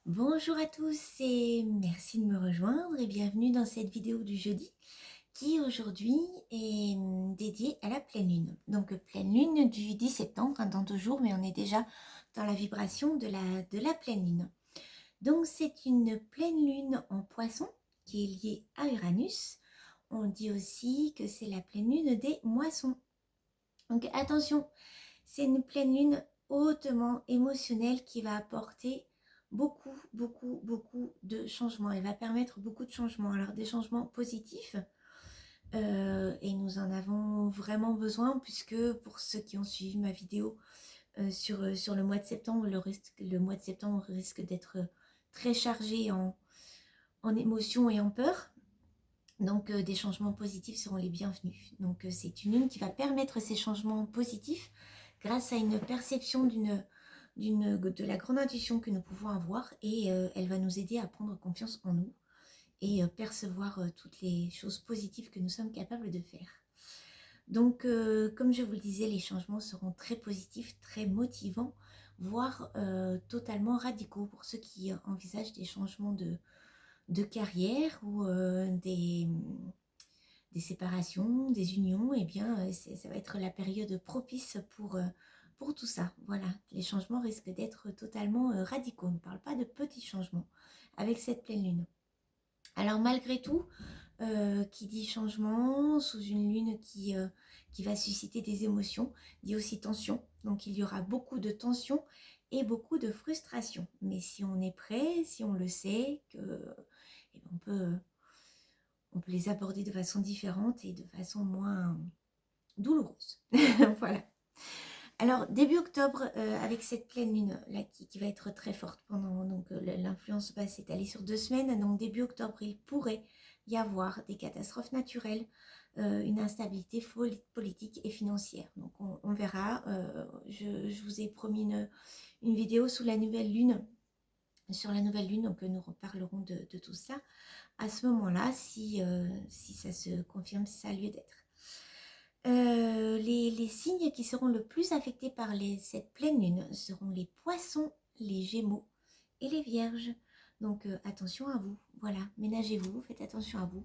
Bonjour à tous et merci de me rejoindre et bienvenue dans cette vidéo du jeudi qui aujourd'hui est dédiée à la pleine lune. Donc pleine lune du 10 septembre, dans 2 jours, mais on est déjà dans la vibration de la pleine lune. Donc c'est une pleine lune en poisson qui est liée à Uranus. On dit aussi que c'est la pleine lune des moissons. Donc attention, c'est une pleine lune hautement émotionnelle qui va apporter beaucoup de changements. Elle va permettre beaucoup de changements. Alors des changements positifs, et nous en avons vraiment besoin puisque pour ceux qui ont suivi ma vidéo sur le mois de septembre, le mois de septembre risque d'être très chargé en émotions et en peur. Donc des changements positifs seront les bienvenus. Donc c'est une lune qui va permettre ces changements positifs grâce à une perception de la grande intuition que nous pouvons avoir et elle va nous aider à prendre confiance en nous et percevoir toutes les choses positives que nous sommes capables de faire. Donc comme je vous le disais, les changements seront très positifs, très motivants, voire totalement radicaux pour ceux qui envisagent des changements de carrière ou des séparations, des unions. Et bien ça va être la période propice pour tout ça. Voilà, les changements risquent d'être totalement radicaux. On ne parle pas de petits changements avec cette pleine lune. Alors malgré tout, qui dit changement sous une lune qui va susciter des émotions, dit aussi tension. Donc il y aura beaucoup de tension et beaucoup de frustration. Mais si on est prêt, si on le sait, eh ben, on peut les aborder de façon différente et de façon moins douloureuse. Voilà. Alors, début octobre, avec cette pleine lune là qui va être très forte pendant, donc l'influence va s'étaler sur 2 semaines. Donc, début octobre, il pourrait y avoir des catastrophes naturelles, une instabilité politique et financière. Donc, on verra. Je vous ai promis une vidéo sur la nouvelle lune. Donc nous reparlerons de tout ça à ce moment-là, si ça se confirme, si ça a lieu d'être. Les signes qui seront le plus affectés par cette pleine lune seront les poissons, les gémeaux et les vierges. Donc attention à vous, voilà, ménagez-vous, faites attention à vous.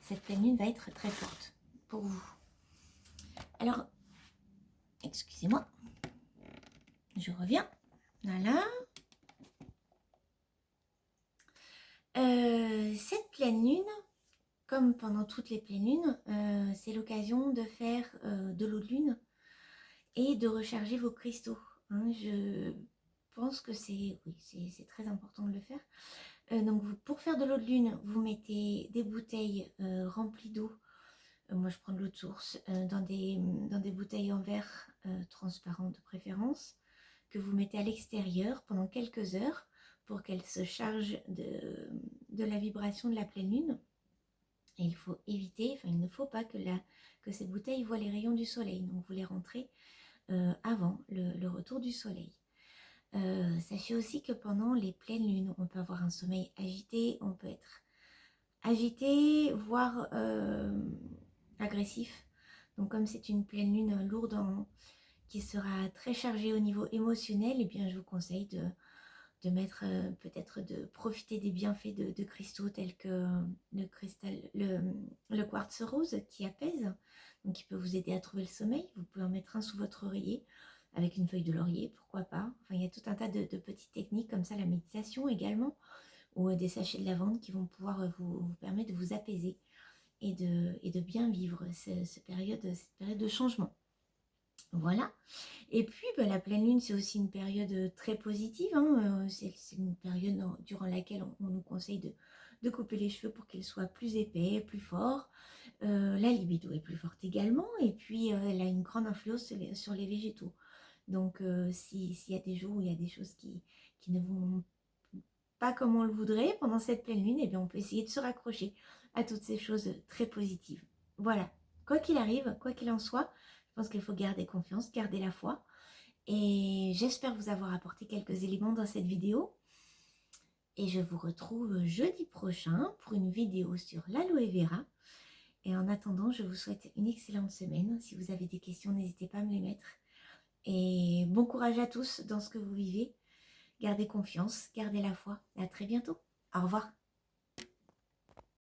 Cette pleine lune va être très forte pour vous. Alors, excusez-moi, je reviens, voilà. Cette pleine lune, comme pendant toutes les pleines lunes, c'est l'occasion de faire de l'eau de lune et de recharger vos cristaux. Hein. Je pense que c'est très important de le faire. Donc pour faire de l'eau de lune, vous mettez des bouteilles remplies d'eau. Moi je prends de l'eau de source dans des bouteilles en verre transparent de préférence, que vous mettez à l'extérieur pendant quelques heures pour qu'elle se charge de la vibration de la pleine lune. Et il faut éviter, il ne faut pas que cette bouteille voie les rayons du soleil. Donc vous les rentrez avant le retour du soleil. Sachez aussi que pendant les pleines lunes, on peut avoir un sommeil agité, on peut être agité, voire agressif. Donc comme c'est une pleine lune lourde qui sera très chargée au niveau émotionnel, eh bien je vous conseille de mettre peut-être de profiter des bienfaits de cristaux tels que le quartz rose qui apaise, donc qui peut vous aider à trouver le sommeil. Vous pouvez en mettre un sous votre oreiller avec une feuille de laurier, pourquoi pas. Enfin, il y a tout un tas de petites techniques comme ça, la méditation également, ou des sachets de lavande qui vont pouvoir vous permettre de vous apaiser et de bien vivre cette période de changement. Voilà. Et puis la pleine lune, c'est aussi une période très positive, hein. C'est une période durant laquelle on nous conseille de couper les cheveux pour qu'ils soient plus épais, plus forts. La libido est plus forte également, et puis elle a une grande influence sur les végétaux. Donc s'il y a des jours où il y a des choses qui ne vont pas comme on le voudrait pendant cette pleine lune, eh bien on peut essayer de se raccrocher à toutes ces choses très positives. Voilà, quoi qu'il arrive, quoi qu'il en soit, je pense qu'il faut garder confiance, garder la foi. Et j'espère vous avoir apporté quelques éléments dans cette vidéo. Et je vous retrouve jeudi prochain pour une vidéo sur l'aloe vera. Et en attendant, je vous souhaite une excellente semaine. Si vous avez des questions, n'hésitez pas à me les mettre. Et bon courage à tous dans ce que vous vivez. Gardez confiance, gardez la foi. Et à très bientôt. Au revoir.